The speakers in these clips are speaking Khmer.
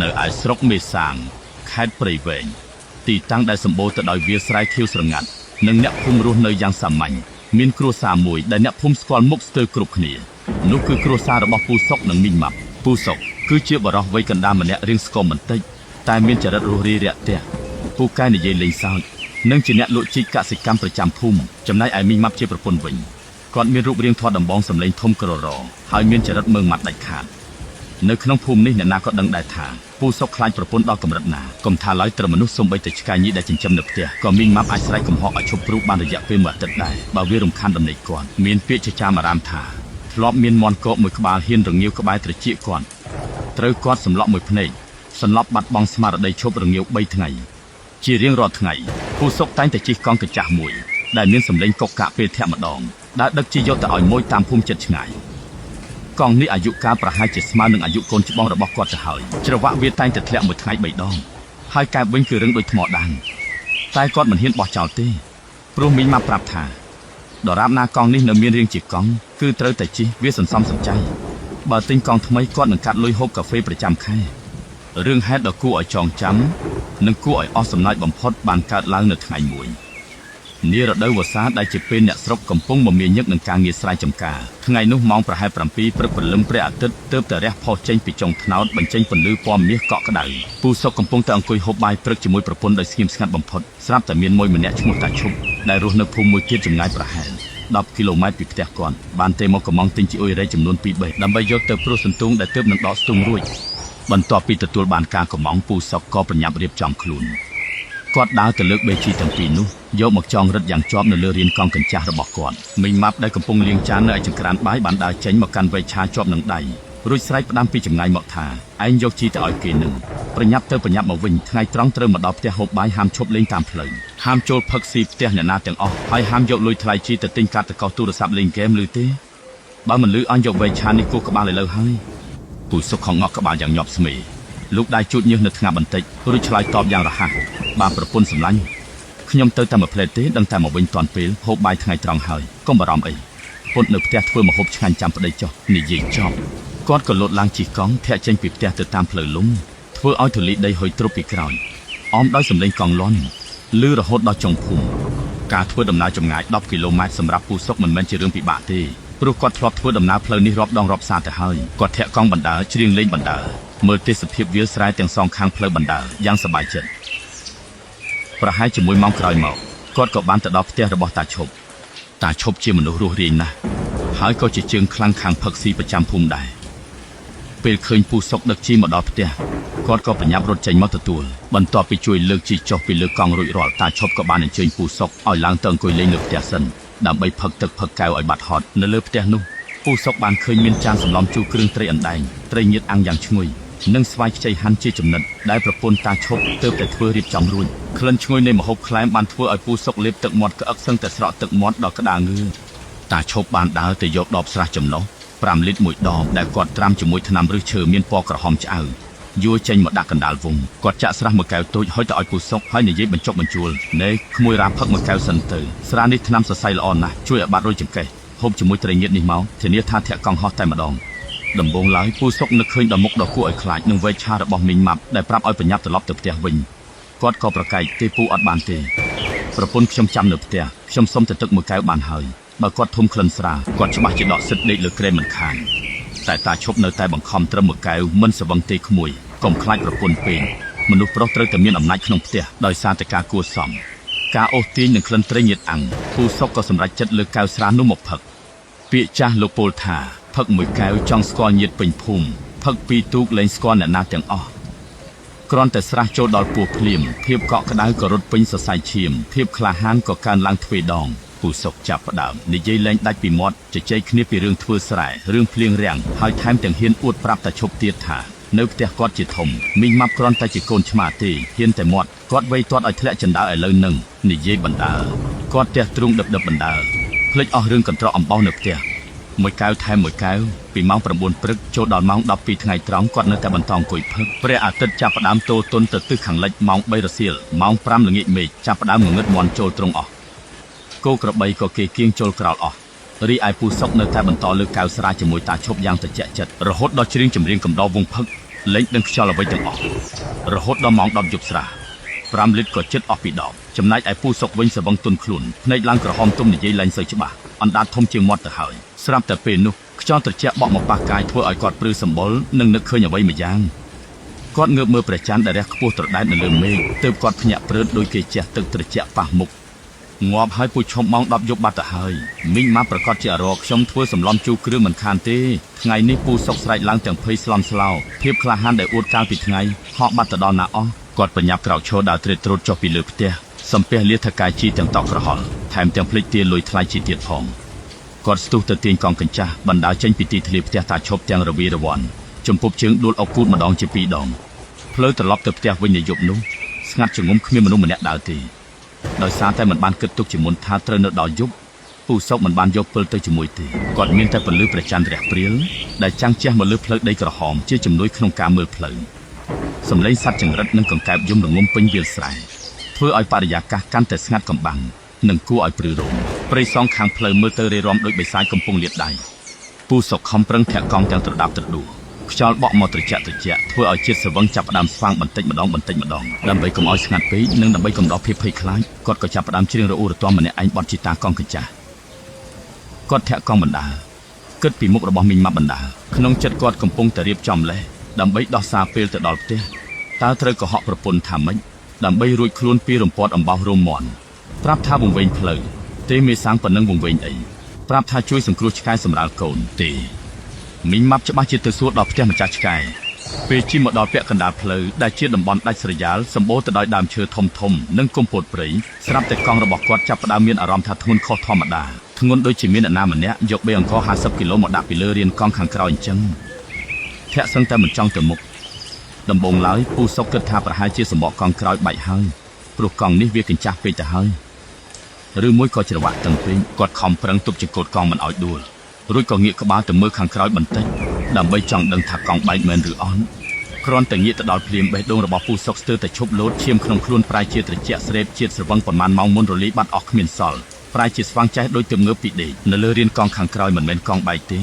នៅឯស្រុកមេសាងខេត្តព្រៃវែងទីតាំងដែលសម្បូរទៅដោយវាលស្រែខៀវស្រងាត់និងអ្នកភូមិរស់នៅយ៉ាងសាមញ្ញមានគ្រួសារមួយដែលអ្នកភូមិស្គាល់មុខស្ទើរគ្រប់គ្នានោះគឺគ្រួសាររបស់ពូសុកនិងមីងម៉ាប់ពូសុកគឺជាបរិសុទ្ធវ័យកណ្ដាលម្នាក់រៀងស្គមបន្តិចតែមានចរិតរួសរាយរាក់ទាក់ពូកែនិយាយលេងសើចនិងជាអ្នកលក់ជីកកសិកម្មប្រចាំភូមិចំណែកឯមីងម៉ាប់ជាប្រពន្ធវិញគាត់មានរូបរាងធាត់ដំបងសម្លេងធំក្ររហើយមានចរិតមើងម៉ាត់ដាច់ខាតនៅក្នុងភូមិនេះអ្នកណាក៏ដឹងដែរថាពូសុកខ្លាចប្រពន្ធដល់កម្រិតណាកុំថាឡើយត្រឹមមនុស្សសំបីតែឆ្កែញីដែលចិញ្ចឹមនៅផ្ទះក៏មីងម៉ាប់អាចស្រែកកំហកឲ្យឈប់ព្រុសបានរយៈពេល1អាទិត្យដែរបើវារំខានដំណេកគាត់មានពាក្យចចាមអារាមថាធ្លាប់មានមាន់កកមួយក្បាលហ៊ានរងាវក្បែរត្រចៀកគាត់ត្រូវគាត់សម្លក់មួយភ្នែកសន្លប់បាត់បង់ស្មារតីឈប់រងាវ3ថ្ងៃជារៀងរាល់ថ្ងៃពូសុកតែងតែជិះកង់កាចាស់មួយដែលមានសម្លេងកុកកាក់ពេលធាក់ម្ដងដែលដឹកជាយកទៅឲ្យមួយតាមភូមិចិត្តឆ្ងាយកង់នេះអាយុកាលប្រហែលជាស្មើនឹងអាយុកូនច្បងរបស់គាត់ទៅហើយច្រវាក់វាតែងតែធ្លាក់មួយថ្ងៃ3ដងហើយកែបវិញគឺរឹងដូចថ្មដានតែគាត់មិនហ៊ានបោះចោលទេព្រោះមីងម៉ាប់ប្រាប់ថាដរាបណាកង់នេះនៅមានរាងជាកង់គឺត្រូវតែជិះវាសន្សំសំចៃបើទិញកង់ថ្មីគាត់នឹងកាត់លុយហូបកាហ្វេប្រចាំខែរឿងហេតុដ៏គួរឲ្យចងចាំនិងគួរឲ្យអស់សំណើចបំផុតបានកើតឡើងនៅថ្ងៃមួយនារដូវវស្សាដែលជាពេលអ្នកស្រុកកំពុងមមាញឹកនឹងការងារស្រែចម្ការថ្ងៃនោះម៉ោងប្រហែល7ព្រឹកព្រលឹមព្រះអាទិត្យទើបតែរះផុសចេញពីចុងថ្នោតបញ្ចេញពន្លឺពណ៌មាសកក់ក្ដៅពូសុកកំពុងតែអង្គុយហូបបាយព្រឹកជាមួយប្រពន្ធដោយស្ងៀមស្ងាត់បំផុតស្រាប់តែមានមួយម្នាក់ឈ្មោះតាឈប់ដែលរស់នៅភូមិមួយទៀតចម្ងាយប្រហែល10គីឡូម៉ែត្រពីផ្ទះគាត់បានទេមកកំងទិញជីអ៊ុយរ៉េចំនួន2បេះដើម្បីយកទៅព្រុសសន្ទូងដែលទើបនឹងដកស្ទូងរួចបន្ទាប់ពីទទួលបានការកំងពូសុកក៏ប្រញាប់រៀបចំខ្លួនគាត់ដើរទៅលើកបេជីទាំងពីរនោះយកមកចងរឹតយ៉ាងជាប់នៅលើរានកង់កញ្ចាស់របស់គាត់មីងម៉ាប់ដែលកំពុងលាងចាននៅឯចង្ក្រានបាយបានដើរចេញមកកាន់វែកឆាជាប់នឹងដៃរួចស្រែកផ្ដាំពីចម្ងាយមកថាឯងយកជីទៅឲ្យគេនឹងប្រញាប់ទៅប្រញាប់មកវិញថ្ងៃត្រង់ត្រូវមកដល់ផ្ទះហូបបាយហាមឈប់លេងតាមផ្លូវហាមចូលផឹកស៊ីផ្ទះអ្នកណាទាំងអស់ហើយហាមយកលុយថ្លៃជីទៅទិញកាតតកោទូរស័ព្ទលេងហ្គេមឬទេបើមិនលឺអញយកវែកឆានេះគោះក្បាលឥឡូវហើយពូសុកខងងក់ក្បាលយ៉ាងញាប់ស្មេលោកដៃជូតញើសនៅថ្ងាបន្តិចរួចឆ្លើយតបយ៉ាងរហ័សបាទប្រពន្ធសម្លាញ់ខ្ញុំទៅតែមួយផ្លែតទេដឹងតែមកវិញតាន់ពេលហូបបាយថ្ងៃត្រង់ហើយកុំបារម្ភអីពុតនៅផ្ទះធ្វើម្ហូបឆ្ងាញ់ចាំប្តីចុះនិយាយចប់គាត់ក៏លោតឡើងជិះកង់ធាក់ចេញពីផ្ទះទៅតាមផ្លូវលំធ្វើឲ្យធូលីដីហុយទ្រុបពីក្រោយអមដោយសម្លេងកង់លាន់ឮរហូតដល់ចុងភូមិការធ្វើដំណើរចម្ងាយ10គីឡូម៉ែត្រសម្រាប់ពូសុកមិនមែនជារឿងពិបាកទេព្រោះគាត់ធ្លាប់ធ្វើដំណើរផ្លូវនេះរាប់ដងរាប់សាទៅហើយគាត់ធាក់កង់បណ្ដើរច្រៀងលេងបណ្ដើរមើលទេសភាពវាលស្រែទាំងសងខាងផ្លូវបណ្ដើរយ៉ាងសប្បាយចិត្តប្រហែលជា1ម៉ោងក្រោយមកគាត់ក៏បានទៅដល់ផ្ទះរបស់តាឈប់ជាមនុស្សរស់រាយណាស់ហើយក៏ជាជើងខ្លាំងខាងផឹកស៊ីប្រចាំភូមិដែរពេលឃើញពូសុកដឹកជីមកដល់ផ្ទះគាត់ក៏ប្រញាប់រត់ចេញមកទទួលបន្ទាប់ពីជួយលើកជីចុះពីលើកង់រួចរាល់តាឈប់ក៏បានអញ្ជើញពូសុកឲ្យឡើងទៅអង្គុយលេងលើផ្ទះសិនដើម្បីផឹកទឹកផឹកកែវឲ្យបាត់ហត់នៅលើផ្ទះនោះពូសុកបានឃើញមានចានសម្លំជូរគ្រឿងត្រីអណ្ដែងត្រីញៀតអាំងយ៉ាងឈ្ងុយនិងស្វាយខ្ចីហាន់ជាចំណិតដែលប្រពន្ធតាឈប់ទើបតែធ្វើរៀបចំរួចក្លិនឈ្ងុយនៃម្ហូបក្លែមបានធ្វើឲ្យពូសុកលេបទឹកមាត់ក្អឹកសឹងតែស្រក់ទឹកមាត់ដល់ក្តារងឿតាឈប់បានដើរទៅយកដបស្រះចំណុះ5លីត្រមួយដបដែលគាត់ត្រាំជាមួយថ្នាំឫសឈើមានពណ៌ក្រហមឆ្អៅយួរចេញមកដាក់កណ្ដាលវងគាត់ចាក់ស្រះមួយកែវតូចហុចទៅឲ្យពូសុកហើយនិយាយបញ្ចុកបញ្ជួលណែក្មួយរាផឹកមួយកែវសិនទៅស្រានេះថ្នាំសរសៃល្អណាស់ជួយឲ្យបាត់រោគចង្កេះហូបជាមួយត្រីញៀតនេះមកធានាថាធាក់កង់ហោះតែម្ដងដំបូងឡើយពូសុកនឹកឃើញដល់មុខដ៏គួរឲ្យខ្លាចនឹងវែកឆារបស់មីងម៉ាប់ដែលប្រាប់ឲ្យប្រញាប់ត្រឡប់ទៅផ្ទះវិញគាត់ក៏ប្រកែកទេពូអត់បានទេប្រពន្ធខ្ញុំចាំនៅផ្ទះខ្ញុំសុំទៅទឹកមួយកែវបានហើយបើគាត់ធំក្លិនស្រាគាត់ច្បាស់ជាដកសិទ្ធដេកលើក្រែមមិនខានតែតាឈប់នៅតែបង្ខំត្រឹមមួយកែវមិនស្វឹងទេក្មួយកុំខ្លាចប្រពន្ធពេកមនុស្សប្រុសត្រូវតែមានអំណាចក្នុងផ្ទះដោយសារតែការគួរសមការអូសទាញនឹងក្លិនត្រីញៀតអាំងពូសុកក៏សម្រេចចិត្តលើកែវស្រានោះមកផឹកពាក្យចាស់លោកពោលថាផឹកមួយកែវចង់ស្គាល់ញាតិពេញភូមិផឹក2ទូកលែងស្គាល់អ្នកណាទាំងអស់គ្រាន់តែស្រះចូលដល់ពោះភ្លៀមភាពកក់ក្ដៅក៏រត់ពេញសរសៃឈាមភាពក្លាហានក៏កើនឡើងទ្វេដងពូសុកចាប់ផ្ដើមនិយាយលែងដាច់ពីមាត់ជជែកគ្នាពីរឿងធ្វើស្រែរឿងភ្លៀងរាំងហើយថែមទាំងហ៊ានអួតប្រាប់តាឈប់ទៀតថានៅផ្ទះគាត់ជាធំមីងម៉ាប់គ្រាន់តែជាកូនឆ្មាទេហ៊ានតែមាត់គាត់វៃទាត់ឲ្យធ្លាក់ចណ្ដើឥឡូវនឹងនិយាយបណ្ដើគាត់ផ្ទះទ្រូងដឹបបណ្ដើភ្លេចអស់រឿងកន្ត្រកអំបោសនៅផ្ទះមួយកែវថែមមួយកែវពីម៉ោង9ព្រឹកចូលដល់ម៉ោង12ថ្ងៃត្រង់គាត់នៅតែបន្តអង្គុយផឹកព្រះអាទិត្យចាប់ផ្ដើមទោទន់ទៅទិសខាងលិចម៉ោង3រសៀលម៉ោង5ល្ងាចមេឃចាប់ផ្ដើមងងឹតមាន់ចូលទ្រង់អស់គោក្របីក៏គេគៀងចូលក្រោលអស់រីឯពូសុកនៅតែបន្តលើកកែវស្រាជាមួយតាឈប់យ៉ាងត្រជាក់ចិត្តរហូតដល់ច្រៀងចម្រៀងកំដរវងផឹក លេងដឹងខ្យល់អ្វីទាំងអស់រហូតដល់ម៉ោង10យប់ស្រា5លីត្រក៏ចិត្តអស់ពីដបចំណែកឯពូសុកវិញសវឹងទុនខ្លួនភ្នែកឡើងក្រហមទុំនិយាយលែងសូវច្បាស់អណ្ដាតធំជាងមាត់ទៅហើយស្រាប់តែពេលនោះខ្យល់ត្រជាក់បក់មកប៉ះកាយធ្វើឲ្យគាត់ព្រឺសម្បុរនិងនឹកឃើញអ្វីម្យ៉ាងគាត់ងើបមើលព្រះច័ន្ទដែលរះខ្ពស់ត្រដែតនៅលើមេឃទើបគាត់ភ្ញាក់ព្រឺតដូចគេជះទឹកត្រជាក់ប៉ះមុខងាប់ហើយពូឈប់ម៉ោង10យប់បាត់ទៅហើយមីងម៉ាប្រកាសជារកខ្ញុំធ្វើសម្លំជូរគ្រឿងមិនខានទេថ្ងៃនេះពូសុកស្រែកឡើងទាំងភ័យស្លន់ស្លោភាពក្លាហានដែលអួតកាលពីថ្ងៃហក់បាត់ទៅដល់ណាអស់គាត់ប្រញាប់ក្រោកឈរដើរត្រៀតត្រួតចុះពីលើផ្ទះសំពះលាថកាយជីទាំងតក់ក្រហល់ថែមទាំងភ្លេចទាលុយថ្លៃជីទៀតផងគាត់ស្ទុះទៅទាញកង់កញ្ចាស់បណ្ដាចេញពីទីធ្លាផ្ទះតាឈប់ទាំងរវីរវ័នចំពប់ជើងដួលអុកគូតម្ដងជា2ដងផ្លូវត្រឡប់ទៅផ្ទះវិញនៅយប់នោះស្ងាត់ចងំគ្មានមនុស្សម្នាក់ដើរទេដោយសារតែមិនបានគិតទុកជាមុនថាត្រូវនៅដល់យប់ពូសុកមិនបានយកពិលទៅជាមួយទេគាត់មានតែពន្លឺព្រះច័ន្ទរះព្រាលដែលចាំងជះមកលើផ្លូវដីក្រហមជាជំនួយក្នុងការមើលផ្លូវសំឡេងសត្វចង្រិតនិងកង្កែបយំរងំពេញវាលស្រែធ្វើឲ្យបរិយាកាសកាន់តែស្ងាត់កំបាំងនិងគួរឲ្យព្រឺរោមព្រៃសងខាងផ្លូវមើលទៅរេរាំដូចបិសាចកំពុងលាតដៃពូសុកខំប្រឹងធាក់កង់ទាំងត្រដាប់ត្រដួខ្យល់បក់មកត្រជាក់ធ្វើឲ្យជាតិស្រវឹងចាប់ផ្ដើមស្វាងបន្តិចម្ដងដើម្បីកុំឲ្យស្ងាត់ពេកនិងដើម្បីកំដរភាពភ័យខ្លាចគាត់ក៏ចាប់ផ្ដើមច្រៀងរអ៊ូរទាំម្នាក់ឯងបត់ជីតាកង់កញ្ចាស់គាត់ធាក់កង់បណ្ដាគិតពីមុខរបស់មីងម៉ាប់បណ្ដាក្នុងចិត្តគាត់កំពុងតែរៀបចំលេសដើម្បីដោះសារពេលទៅដល់ផ្ទះតើត្រូវកុហកប្រពន្ធថាម៉េចដើម្បីរួចខ្លួនពីរំពាត់អំបោះរោមមន់ប្រាប់ថាវង្វេងផ្លូវទេមេសាំងប៉ុណ្ណឹងវង្វេងអីប្រាប់ថាជួយសង្គ្រោះឆ្កែសម្រាលកូនទេមីងម៉ាប់ច្បាស់ជាទៅសួរដល់ផ្ទះម្ចាស់ឆ្កែពេលជិះមកដល់ពាក់កណ្ដាលផ្លូវដែលជាតំបន់ដាច់ស្រយាលសម្បូរទៅដោយដើមឈើធំនិងគុម្ពោតព្រៃស្រាប់តែកង់របស់គាត់ចាប់ផ្ដើមមានអារម្មណ៍ថាធ្ងន់ខុសធម្មតាធ្ងន់ដូចជាមានអ្នកណាម្នាក់យកបេអង្គរ50គីឡូមកដាក់ពីលើរានកង់ខាងក្រោយអញ្ចឹងធាក់សឹងតែមិនចង់ទៅមុខដំបងឡើយពូសុកគិតថាប្រហែលជាសម្បកកង់ក្រោយបែកហើយព្រោះកង់នេះវាកញ្ចាស់ពេកទៅហើយឬមួយក៏ច្រវាក់តឹងពេកគាត់ខំប្រឹងទប់ចង្កូតកង់មិនឲ្យដួលរួចក៏ងាកក្បាលទៅមើលខាងក្រោយបន្តិចដើម្បីចង់ដឹងថាកង់បែកមែនឬអត់គ្រាន់តែងាកទៅដល់ភ្លាមបេះដូងរបស់ពូសុកស្ទើរតែឈប់លោតឈាមក្នុងខ្លួនប្រែជាត្រជាក់ស្រេបជាតិស្រវឹងប៉ុន្មានម៉ោងមុនរលាយបាត់អស់គ្មានសល់ប្រែជាស្វាងចេះដូចទៅងើបពីដេកនៅលើរានកង់ខាងក្រោយមិនមែនកង់បែកទ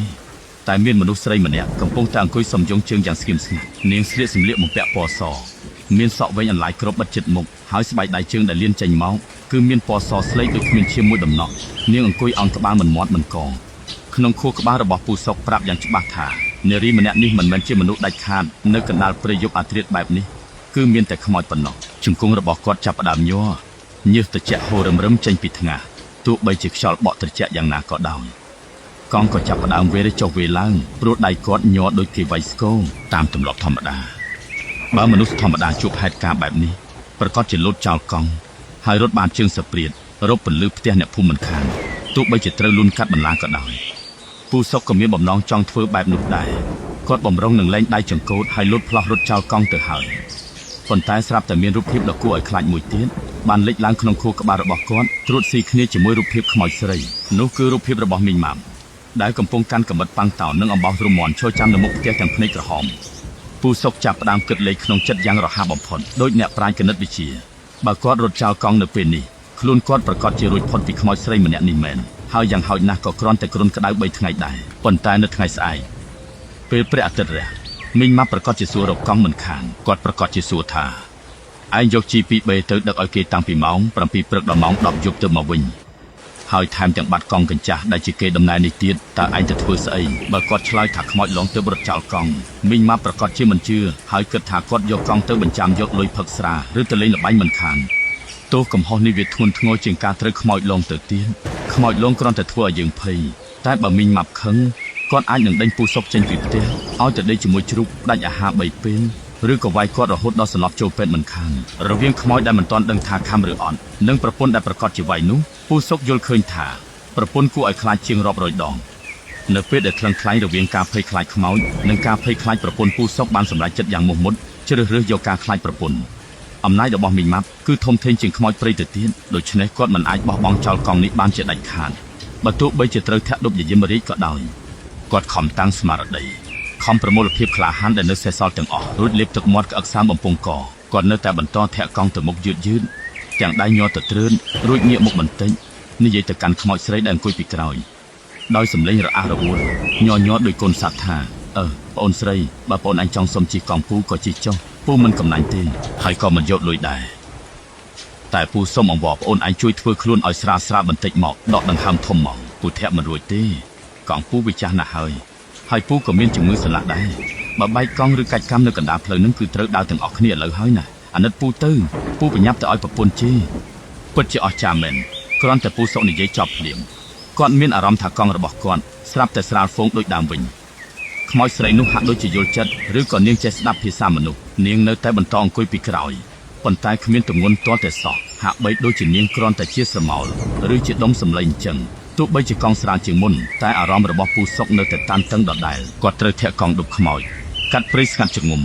េតែមានមនុស្សស្រីម្នាក់កំពុងតែអង្គុយសំយងជើងយ៉ាងស្ងៀមស្ងាត់នាងស្លៀកសម្លៀកបំពាក់ពណ៌សមានសក់វែងអន្លាយគ្របបិទជិតមុខហើយស្បែកដៃជើងដែលលៀនចេញមកគឺមានពណ៌សស្លេកដូចគ្មានឈាមមួយដំណក់នាងអង្គុយអោនក្បាលមិនមាត់មិនកងក្នុងខួរក្បាលរបស់ពូសុកប្រាប់យ៉ាងច្បាស់ថានារីម្នាក់នេះមិនមែនជាមនុស្សដាច់ខាតនៅកណ្ដាលព្រៃយប់អាធ្រាត្របែបនេះគឺមានតែខ្មោចប៉ុណ្ណោះជង្គង់របស់គាត់ចាប់ផ្ដើមញ័រញើសត្រជាក់ហូររឹមចេញពីថ្ងាសទោះបីជាខ្យល់បក់ត្រជាក់យ៉ាងណាក៏ដោយកង់ក៏ចាប់ផ្ដើមវេរចុះវេឡើងព្រោះដៃគាត់ញ័រដូចគេវាយស្គរតាមទម្លាប់ធម្មតាបើមនុស្សធម្មតាជួបហេតុការណ៍បែបនេះប្រកាសជាលោតចោលកង់ហើយរត់បានជើងសព្រាតរកពន្លឺផ្ទះអ្នកភូមិមិនខានទោះបីជាត្រូវលូនកាត់បន្លាក៏ដោយពូសុកក៏មានបំណងចង់ធ្វើបែបនោះដែរគាត់បំរុងនឹងលែងដៃចង្កូតហើយលូតផ្លោះរត់ចោលកង់ទៅហើយប៉ុន្តែស្រាប់តែមានរូបភាពដ៏គួរឲ្យខ្លាចមួយទៀតបានលេចឡើងក្នុងខួរក្បាលរបស់គាត់ត្រួតស៊ីគ្នាជាមួយរូបភាពខ្មោចស្រីនោះគឺរូបភាពរបស់មីងម៉ាំដែលកំពុងកាន់កាំបិតប៉ាំងតោនិងអំបោះរមន់ឈរចាំនៅមុខផ្ទះទាំងភ្នែកក្រហមពូសុកចាប់ផ្ដើមគិតលេខក្នុងចិត្តយ៉ាងរហ័សបំផុតដោយអ្នកប្រាជ្ញគណិតវិទ្យាបើគាត់រត់ចោលកង់នៅពេលនេះខ្លួនគាត់ប្រកាសជារួចផុតពីខ្មោចស្រីម្នាក់នេះមែនហើយយ៉ាងហោចណាស់ក៏គ្រាន់តែគ្រុនក្តៅ3ថ្ងៃដែរប៉ុន្តែនៅថ្ងៃស្អែកពេលព្រះអាទិត្យរះមីងម៉ាប់ប្រកាសជាសួររកកង់មិនខានគាត់ប្រកាសជាសួរថាឯងយក G2B ទៅដឹកឲ្យគេតាំងពីម៉ោង7ព្រឹកដល់ម៉ោង10យប់ទៅមកវិញហើយថែមទាំងបាត់កង់កញ្ចាស់ដែលជាគេដំណើរនេះទៀតតើឯងទៅធ្វើស្អីបើគាត់ឆ្លើយថាខ្មោចឡងទៅរត់ចោលកង់មីងម៉ាប់ប្រកាសជាមិនជឿហើយគិតថាគាត់យកកង់ទៅបញ្ចាំយកលុយផឹកស្រាឬទៅលេងល្បែងមិនខានទោះកំហុសនេះវាធ្ងន់ធ្ងរជាងការត្រូវខ្មោចឡងទៅទៀតខ្មោចឡងគ្រាន់តែធ្វើឲ្យយើងភ័យតែបើមីងម៉ាប់ខឹងគាត់អាចនឹងដេញពូសុកចេញពីផ្ទះឲ្យទៅដេកជាមួយជ្រូកដាច់អាហារ3ពេលឬក៏វាយគាត់រហូតដល់សន្លប់ចូលពេទ្យមិនខានរវាងខ្មោចដែលមិនទាន់ដឹងថាខំឬអត់និងប្រពន្ធដែលប្រកាសជាវាយនោះពូសុកយល់ឃើញថាប្រពន្ធគួរឲ្យខ្លាចជាងរាប់រយដងនៅពេលដែលថ្លឹងថ្លែងរវាងការភ័យខ្លាចខ្មោចនិងការភ័យខ្លាចប្រពន្ធពូសុកបានសម្រេចចិត្តយ៉ាងមោះមុតជ្រើសរើសយកការខ្លាចប្រពន្ធអំណាចរបស់មីងម៉ាប់គឺធំធេងជាងខ្មោចព្រៃទៅទៀតដូច្នេះគាត់មិនអាចបោះបង់ចោលកង់នេះបានជាដាច់ខាតបើទោះបីជាត្រូវធាក់ដប់យាយមរាជក៏ដោយគាត់ខំតាំងស្មារតីខំប្រមូលភាពក្លាហានដែលនៅសេសសល់ទាំងអស់រួចលាបទឹកមាត់ក្អឹកសាមបំពង់កគាត់នៅតែបន្តធាក់កង់ទៅមុខយឺតទាំងដៃញ័រទៅត្រឿនរួចងាកមុខបន្តិចនិយាយទៅកាន់ខ្មោចស្រីដែលអង្គុយពីក្រោយដោយសម្លេងរអាក់រអួលញ័រដោយកូនសត្វថា ប្អូនស្រីបើប្អូនអញចង់សុំជិះកង់ពូក៏ជិះចុះពូមិនកំណាញ់ទេហើយក៏មិនយកលុយដែរតែពូសុំអង្វរប្អូនអញជួយធ្វើខ្លួនឲ្យស្រាលបន្តិចមកដកដង្ហើមធំមកពូធាក់មិនរួចទេកង់ពូវាចាស់ណាស់ហើយពូក៏មានជំងឺសន្លាក់ដែរបើបែកកង់ឬកាច់កាំនៅកណ្ដាលផ្លូវនឹងគឺត្រូវដើរទាំងអស់គ្នាឥឡូវហើយណាអាណិតពូទៅពូប្រញាប់ទៅឲ្យប្រពន្ធជេរពិតជាអស្ចារ្យមែនគ្រាន់តែពូសុកនិយាយចប់ភ្លាមគាត់មានអារម្មណ៍ថាកង់របស់គាត់ស្រាប់តែស្រាលហ្វូងដូចដើមវិញខ្មោចស្រីនោះហាក់ដូចជាយល់ចិត្តឬក៏នាងចេះស្ដាប់ភាសាមនុស្សនាងនៅតែបន្តអង្គុយពីក្រោយប៉ុន្តែគ្មានទម្ងន់ទាល់តែសោះហាក់បីដូចជានាងគ្រាន់តែជាស្រមោលឬជាដុំសម្លេងអញ្ចឹងទោះបីជាកង់ស្រាលជាងមុនតែអារម្មណ៍របស់ពូសុកនៅតែតានតឹងដដែលគាត់ត្រូវធាក់កង់ដប់ខ្មោចកាត់ព្រៃស្ងាត់ជ្ងុំ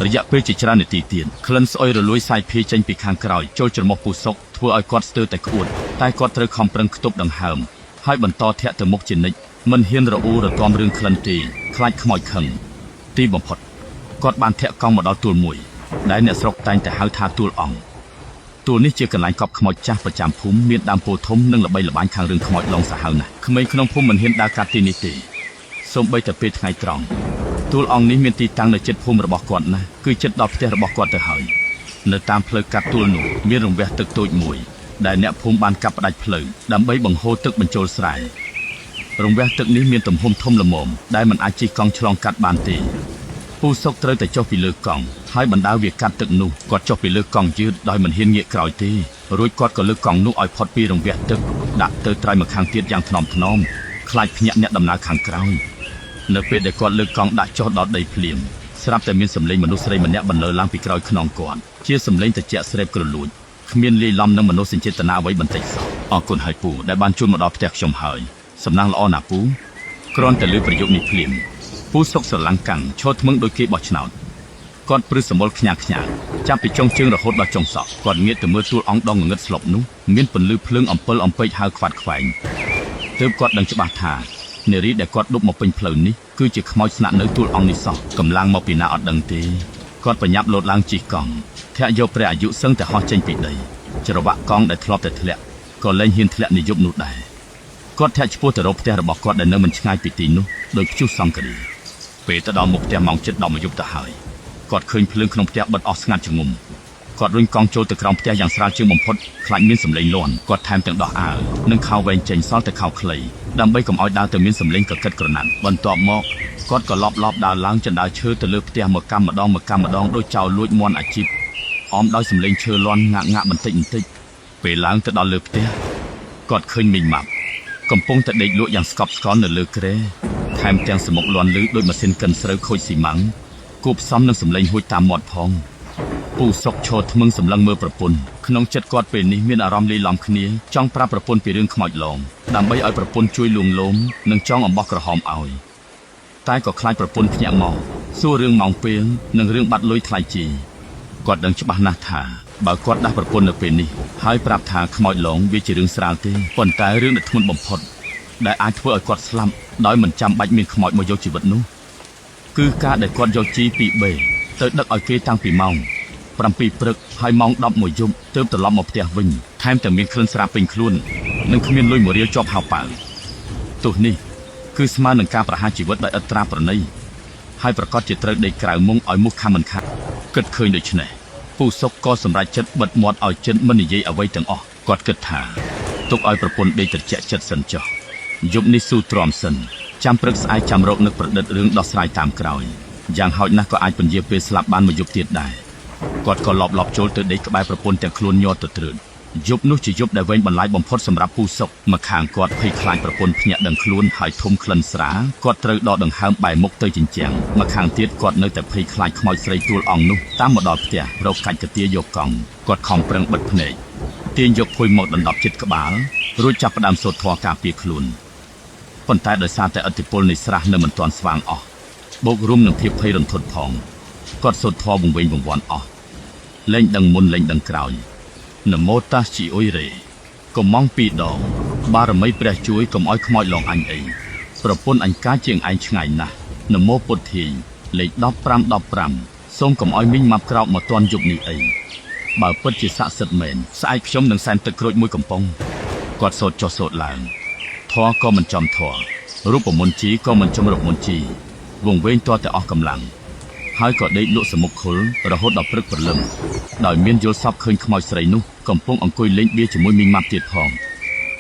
រយៈពេលជាច្រើននាទីទៀតក្លិនស្អុយរលួយសាយភាយចេញពីខាងក្រោយចូលច្រមុះពូសុកធ្វើឲ្យគាត់ស្ទើរតែក្អួតតែគាត់ត្រូវខំប្រឹងខ្ទប់ដង្ហើមហើយបន្តធាក់ទៅមុខជានិច្ចមិនហ៊ានរអ៊ូរទាំរឿងក្លិនទេខ្លាចខ្មោចខឹងទីបំផុតគាត់បានធាក់កង់មកដល់ទួលមួយដែលអ្នកស្រុកតែងតែហៅថាទួលអង្គទួលនេះជាកន្លែងកប់ខ្មោចចាស់ប្រចាំភូមិមានដើមពោធិ៍ធំនិងល្បីល្បាញខាងរឿងខ្មោចឡងសាហាវណាស់ក្មេងក្នុងភូមិមិនហ៊ានដើរកាត់ទីនេះទេសូម្បីតែពេលថ្ងៃត្រង់ទួលអង្គនេះមានទីតាំងនៅជិតភូមិរបស់គាត់ណាស់គឺជិតដល់ផ្ទះរបស់គាត់ទៅហើយនៅតាមផ្លូវកាត់ទួលនោះមានរង្វះទឹកតូចមួយដែលអ្នកភូមិបានកាប់ផ្ដាច់ផ្លូវដើម្បីបង្ហូរទឹកបញ្ចូលស្រែរង្វះទឹកនេះមានទំហំធំល្មមដែលមិនអាចជិះកង់ឆ្លងកាត់បានទេពូសុកត្រូវតែចុះពីលើកង់ហើយបណ្ដាវាកាត់ទឹកនោះគាត់ចុះពីលើកង់យឺតដោយមិនហ៊ានងាកក្រោយទេរួចគាត់ក៏លើកកង់នោះឲ្យផុតពីរង្វះទឹកដាក់ទៅត្រើយមកខាងទៀតយ៉ាងថ្នមខ្លាចភ្ញាក់អ្នកដំណើរខាងក្រោយនៅពេលដែលគាត់លើកកង់ដាក់ចុះដល់ដីភ្លាមស្រាប់តែមានសម្លេងមនុស្សស្រីម្នាក់បន្លឺឡើងពីក្រោយខ្នងគាត់ជាសម្លេងត្រជាក់ស្រេបក្រលួចគ្មានលាយឡំនឹងមនោសញ្ចេតនាអ្វីបន្តិចសោះអរគុណហើយពូដែលបានជួយមកដល់ផ្ទះខ្ញុំហើយសំណាងល្អណាស់ពូគ្រាន់តែលើប្រយោគនេះភ្លាមពូសុកស្រឡាំងកាំងឈរថ្មឹងដោយគេបោះឆ្នោតគាត់ព្រឹសសម្បុរខ្ញាចាប់ពីចុងជើងរហូតដល់ចុងសក់គាត់ងាកទៅមើលទួលអង្គដងងងឹតស្លុបនោះមានពន្លឺភ្លើងអំពិលអំពែកហៅខ្វាត់ខ្វែងទើបគាត់ដឹងច្បាស់ថានារីដែលគាត់ដប់មកពេញផ្លូវនេះគឺជាខ្មោចស្នាក់នៅទួលអង្គនេះសោះកម្លាំងមកពីណាអត់ដឹងទេគាត់ប្រញាប់លោតឡើងជិះកង់ធាក់យកព្រះអាយុសឹងតែហោះចេញពីដីច្រវាក់កង់ដែលធ្លាប់តែធ្លាក់ក៏លែងហ៊ានធ្លាក់នាយប់នោះដែរគាត់ធាក់ឆ្ពោះទៅរកផ្ទះរបស់គាត់ដែលនៅមិនឆ្ងាយពីទីនោះដោយព្យុះសង្គ្រាពេលទៅដល់មុខផ្ទះម៉ោង 7:10 យប់ទៅហើយគាត់ឃើញភ្លើងក្នុងផ្ទះបិទអស់ស្ងាត់ជ្ងុំគាត់រុញកង់ចូលទៅក្រោមផ្ទះយ៉ាងស្រាលជាងបំផុតខ្លាចមានសម្លេងលាន់គាត់ថែមទាំងដោះអាវនិងខោវែងចេញសល់តែខោខ្លីដើម្បីកុំឲ្យដើរទៅមានសម្លេងកកិតក្រណាត់បន្ទាប់មកគាត់ក៏លបដើរឡើងចណ្ដើរឈើទៅលើផ្ទះមកកម្មម្ដងដូចចោលលួចមន់អាជីពអមដោយសម្លេងឈើលាន់ងាក់បន្តិចពេលឡើងទៅដល់លើផ្ទះគាត់ឃើញមីងម៉ាប់កំពុងតែដេកលក់យ៉ាងស្កប់ស្កល់នៅលើគ្រែថែមទាំងសមុខលាន់លឺដោយម៉ាស៊ីនកិនស្រូវខូចស៊ីម៉ាំងគូផ្សំនឹងសម្លេងហួចតាមមាត់ផងពូសុកឈរថ្មឹងសម្លឹងមើលប្រពន្ធក្នុងចិត្តគាត់ពេលនេះមានអារម្មណ៍លាយឡំគ្នាចង់ប្រាប់ប្រពន្ធពីរឿងខ្មោចឡងដើម្បីឲ្យប្រពន្ធជួយលួងលោមនិងចង់អំបោះក្រហមឲ្យតែក៏ខ្លាចប្រពន្ធភ្ញាក់មកសួររឿងម៉ោងពេលនិងរឿងបាត់លុយថ្លៃជីគាត់ដឹងច្បាស់ណាស់ថាបើគាត់ដាស់ប្រពន្ធនៅពេលនេះហើយប្រាប់ថាខ្មោចឡងវាជារឿងស្រាលទេប៉ុន្តែរឿងដែលធ្ងន់បំផុតដែលអាចធ្វើឲ្យគាត់ស្លាប់ដោយមិនចាំបាច់មានខ្មោចមកយកជីវិតនោះគឺការដែលគាត់យកជីពីបេទៅដឹកឲ្យគេតាំងពីម៉ោង 7 ព្រឹកហើយម៉ោង 11 យប់ទើបត្រឡប់មកផ្ទះវិញថែមទាំងមានក្លិនស្រាពេញខ្លួននិងគ្មានលុយមួយរៀលជាប់ហៅប៉ៅទោះនេះគឺស្មើនឹងការប្រហារជីវិតដោយឥតត្រាប្រណីហើយប្រកាសជាត្រូវដេកក្រៅមុងឲ្យមុខខំមិនខាត់គិតឃើញដូច្នេះពូសុកក៏សម្រេចចិត្តបិទមាត់ឲ្យចិនមិននិយាយអ្វីទាំងអស់គាត់គិតថាទុកឲ្យប្រពន្ធដេកត្រជាក់ចិត្តសិនចុះយប់នេះស៊ូទ្រាំសិនចាំព្រឹកស្អែកចាំរកនឹកប្រឌិតរឿងដោះស្រាយតាមក្រោយយ៉ាងហោចណាស់ក៏អាចពន្យាពេលស្លាប់បានមួយយប់ទៀតដែរគាត់ក៏លបចូលទៅដេកក្បែរប្រពន្ធទាំងខ្លួនញ័រទៅត្រើតយប់នោះជាយប់ដែលវែងបន្លាយបំផុតសម្រាប់ពូសុកម្ខាងគាត់ភ័យខ្លាចប្រពន្ធភ្ញាក់ដឹងខ្លួនហើយធំក្លិនស្រាគាត់ត្រូវដកដង្ហើមបែរមុខទៅជញ្ជាំងម្ខាងទៀតគាត់នៅតែភ័យខ្លាចខ្មោចស្រីទួលអង្គនោះតាមមកដល់ផ្ទះរកកាច់កាទាយកកង់គាត់ខំប្រឹងបិទភ្នែកទាញយកភួយមកដណ្ដប់ជិតក្បាលរួចចាប់ផ្ដើមសូត្រធម៌ការពារខ្លួនប៉ុន្តែដោយសារតែឥទ្ធិពលនៃស្រះនៅមិនទាន់ស្វាងអស់បូករួមនឹងភាពភ័យរន្ធត់ផងគាត់សូត្រធម៌វង្វេងវង្វាន់អស់លែងដឹងមុនលែងដឹងក្រោយនមោតាសជីអ៊ុយរេកំង2 ដងបារមីព្រះជួយកុំឲ្យខ្មោចឡងអញអីប្រពន្ធអញកាជាងឯងឆ្ងាយណាស់នមោពុទ្ធាលេខ15សូមកុំឲ្យមីងម៉ាប់ក្រោកមកតន់យប់នេះអីបើពិតជាស័ក្តិសិទ្ធិមែនស្អែកខ្ញុំនឹងសែនទឹកក្រូចមួយកំប៉ុងគាត់សូត្រចុះសូត្រឡើងធម៌ក៏មិនចំធម៌រូបមន្តជីក៏មិនចំរូបមន្តជី វង្វេងទាល់តែអស់កម្លាំងហើយក៏ដេកលក់សមុខខុលរហូតដល់ព្រឹកព្រលឹមដោយមានយល់សពឃើញខ្មោចស្រីនោះកំពុងអង្គុយលេងបៀជាមួយមីងម៉ាប់ទៀតផង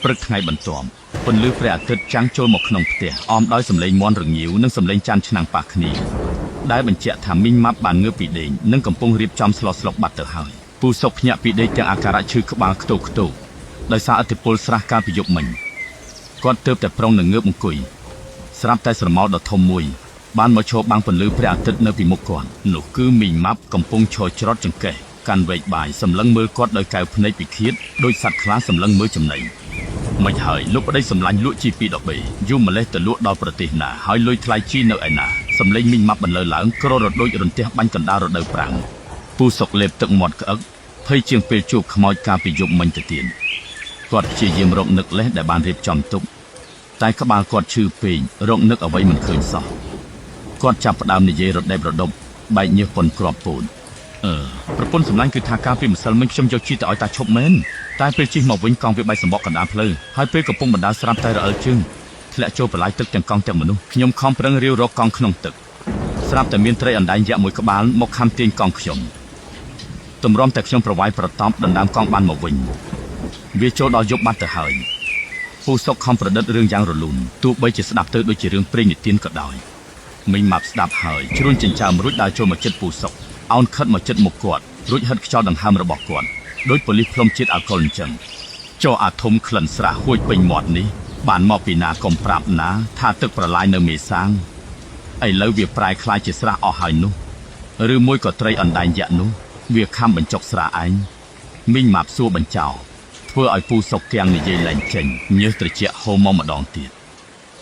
ព្រឹកថ្ងៃបន្ទាប់ពន្លឺព្រះអាទិត្យចាំងចូលមកក្នុងផ្ទះអមដោយសម្លេងមាន់រងាវនិងសម្លេងចានឆ្នាំងប៉ះគ្នាដែលបញ្ជាក់ថាមីងម៉ាប់បានងើបពីដេកនិងកំពុងរៀបចំស្លស្លុកបាត់ទៅហើយពូសុកភ្ញាក់ពីដេកទាំងអាការៈឈឺក្បាលខ្ទោខ្ទោដោយសារឥទ្ធិពលស្រះកាលពីយប់មិញគាត់ទើបតែប្រុងនឹងងើបអង្គុយស្រាប់តែស្រមោលដ៏ធំមួយបានមកឈរបាំងពន្លឺព្រះអាទិត្យនៅពីមុខគាត់នោះគឺមីងម៉ាប់កំពុងឈរច្រត់ចង្កេះកាន់វែកបាយសម្លឹងមើលគាត់ដោយកែវភ្នែកពិឃាតដោយសត្វខ្លាសម្លឹងមើលចំណីមិនហើយលោកប្តីសម្លាញ់លក់ជីពីដបេយូរម្លេះទៅលក់ដល់ប្រទេសណាហើយលុយថ្លៃជីនៅឯណាសម្លេងមីងម៉ាប់បន្លឺឡើងក្ររដូចរន្ទះបាញ់កណ្ដាលរដូវប្រាំងពូសុកលេបទឹកមាត់ក្អឹកភ័យជាងពេលជួបខ្មោចកាលពីយប់មិញទៅទៀតគាត់ព្យាយាមរកនឹកលេសដែលបានរៀបចំទុកតែក្បាលគាត់ឈឺពេករកនឹកអ្វីមិនឃើញសោះគាត់ចាប់ផ្ដើមនិយាយរដេបរដប់បែកញើសប៉ុនក្របពូនប្រពន្ធសម្លាញ់គឺថាកាលពីម្សិលមិញខ្ញុំយកជីទៅឲ្យតាឈប់មែនតែពេលជិះមកវិញកង់វាបែកសម្បកកណ្ដាលផ្លូវហើយពេលកំពុងបណ្ដាលស្រាប់តែរអិលជើងធ្លាក់ចូលបន្លាយទឹកទាំងកង់ទាំងមនុស្សខ្ញុំខំប្រឹងរាវរកកង់ក្នុងទឹកស្រាប់តែមានត្រីអណ្ដែងយក្សមួយក្បាលមកខំទាញកង់ខ្ញុំទម្រាំតែខ្ញុំប្រវាយប្រតប់ដណ្ដើមកង់បានមកវិញវាចូលដល់យប់បាត់ទៅហើយពូសុកខំប្រឌិតរឿងយ៉ាងរលូនទោះបីជាស្ដាប់ទៅដូចជារឿងព្រេងនិទានក៏ដោយមីងម៉ាប់ស្ដាប់ហើយជ្រួញចិញ្ចើមរួចដើរចូលមកជិតពូសុកអោនខិតមកជិតមុខគាត់រួចហិតខ្យល់ដង្ហើមរបស់គាត់ដោយប៉ូលីសផ្លុំជាតិអាល់កុលអញ្ចឹងចោអាធំក្លិនស្រះហួចពេញមាត់នេះបានមកពីណាកុំប្រាប់ណាថាទឹកប្រឡាយនៅមេសាងឥឡូវវាប្រែคล้ายជាស្រះអស់ហើយនោះឬមួយក៏ត្រីអណ្ដែងយក្សនោះវាខំបញ្ចុកស្រះឯងមីងម៉ាប់សួរបញ្ចោធ្វើឲ្យពូសុកទាំងនិយាយលែងចេញញើសត្រជាក់ហូរមកម្ដងទៀត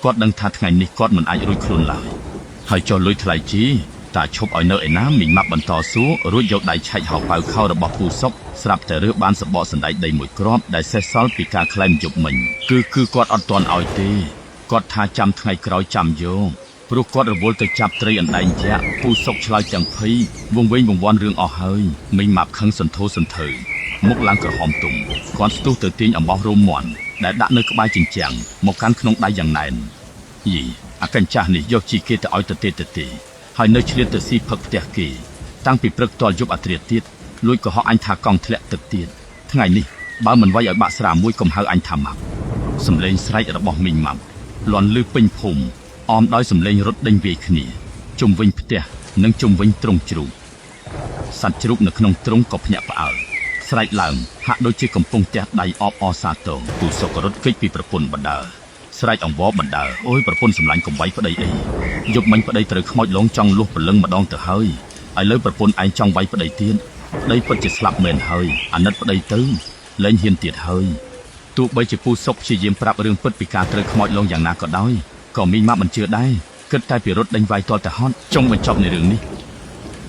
គាត់ដឹងថាថ្ងៃនេះគាត់មិនអាចរួចខ្លួនឡើយហើយចុះលុយថ្លៃជីតាឈប់ឲ្យនៅឯណាមីងម៉ាប់បន្តសួររួចយកដៃឆែកហៅប៉ៅខោរបស់ពូសុកស្រាប់តែរើសបានសបកសណ្ដែកដីមួយគ្រាប់ដែលសេះសល់ពីការក្លែងយប់មិញគឺគាត់អត់ទាន់ឲ្យទេគាត់ថាចាំថ្ងៃក្រោយចាំយកព្រោះគាត់រវល់ទៅចាប់ត្រីអណ្ដែងយក្សពូសុកឆ្លើយទាំងភ័យវង្វេងវង្វាន់រឿងអស់ហើយមីងម៉ាប់ខឹងសន្ធោសន្ធើមុខឡើងក្រហមទុំគាត់ស្ទុះទៅទាញអំបោះរោមមាន់ដែលដាក់នៅក្បែរជញ្ជាំងមកកាន់ក្នុងដៃយ៉ាងណែនយីអាកញ្ចាស់នេះយកជីគេទៅឲ្យទៅហើយនៅឆ្លៀតទៅស៊ីផឹកផ្ទះគេតាំងពីព្រឹកតលយប់អាត្រាទៀតលួចកុហកអញថាកង់ធ្លាក់ទឹកទៀតថ្ងៃនេះបើមិនវាយឲ្យបាក់ស្រាមួយកុំហៅអញថាម៉ាប់សំឡេងស្រែករបស់មីងម៉ាប់លាន់លឺពេញភូមិអមដោយសំឡេងរត់ដេញវាយគ្នាជុំវិញផ្ទះនិងជុំវិញទ្រុងជ្រូកសត្វជ្រូកនៅក្នុងទ្រុងក៏ភ្ញាក់ផ្អើលស្រែកឡើងហាក់ដូចជាកំពុងទះដៃអបអសាទងពូសុករត់គេចពីប្រពន្ធបណ្ដើស្រែកអង្វរបណ្ដើអូយប្រពន្ធសម្លាញ់កំបីប្តីអីយប់មិញប្តីត្រូវខ្មោចលងចង់លុះព្រលឹងម្ដងទៅហើយឥឡូវប្រពន្ធឯងចង់វាយប្តីទៀតប្តីពិតជាស្លាប់មែនហើយអាណិតប្តីទៅលែងហ៊ានទៀតហើយទោះបីជាពូសុកព្យាយាមប្រាប់រឿងពិតពីការត្រូវខ្មោចលងយ៉ាងណាក៏ដោយក៏មីងម៉ាប់មិនជឿដែរគិតតែពីរត់ដេញវាយទាល់តែហត់ចង់បញ្ចប់នៃរឿងនេះ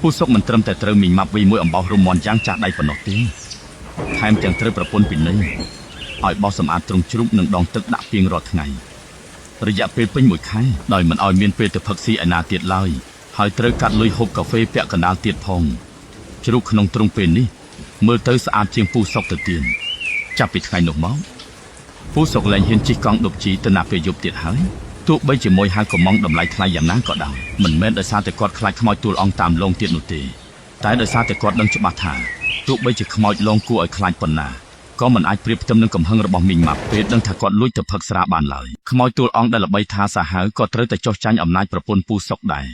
ពូសុកមិនត្រឹមតែត្រូវមីងម៉ាប់វាយមួយអំបោះរមន់យ៉ាងចាស់ដៃប៉ុណ្ណោះទេថែមទាំងត្រូវប្រពន្ធពីនៃឲ្យបោះសម្អាតទ្រុងជ្រូកនិងដងទឹកដាក់ពីងរាល់ថ្ងៃរយៈពេលពេញមួយខែដោយមិនឲ្យមានពេលទៅផឹកស៊ីឯណាទៀតឡើយហើយត្រូវកាត់លុយហូបកាហ្វេពាក់កណ្ដាលទៀតផងជ្រូកក្នុងទ្រុងពេលនេះមើលទៅស្អាតជាងពូសុកទៅទៀតចាប់ពីថ្ងៃនោះមកពូសុកលែងហ៊ានជិះកង់ដប់ជីទៅណាពេលយប់ទៀតហើយទោះបីជាមួយហៅកំងតម្លៃថ្លៃយ៉ាងណាក៏ដោយមិនមែនដោយសារតែគាត់ខ្លាចខ្មោចទួលអង្តាមលងទៀតនោះទេតែដោយសារតែគាត់ដឹងច្បាស់ថាទោះបីជាខ្មោចលងគួរឲ្យខ្លាចប៉ុណ្ណាក៏មិនអាចប្រៀបផ្ទឹមនឹងកំហឹងរបស់មីងម៉ាប់ពេលដឹងថាគាត់លួចទៅផឹកស្រាបានឡើយខ្មោចទួលអង្ដែលល្បីថាសាហាវក៏ត្រូវតែចោះចាញ់អំណាចប្រពន្ធពូសុកដែរ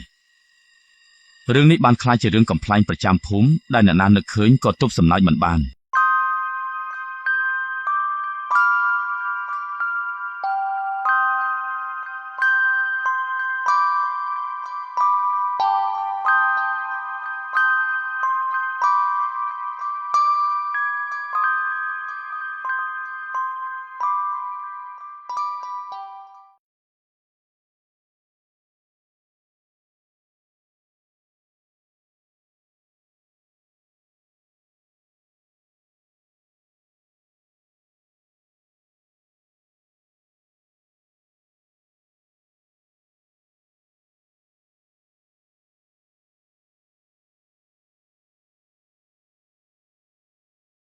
រឿងនេះបានខ្លាចជារឿងកំប្លែងប្រចាំភូមិដែលអ្នកណានឹកឃើញក៏ទប់សំណាចមិនបាន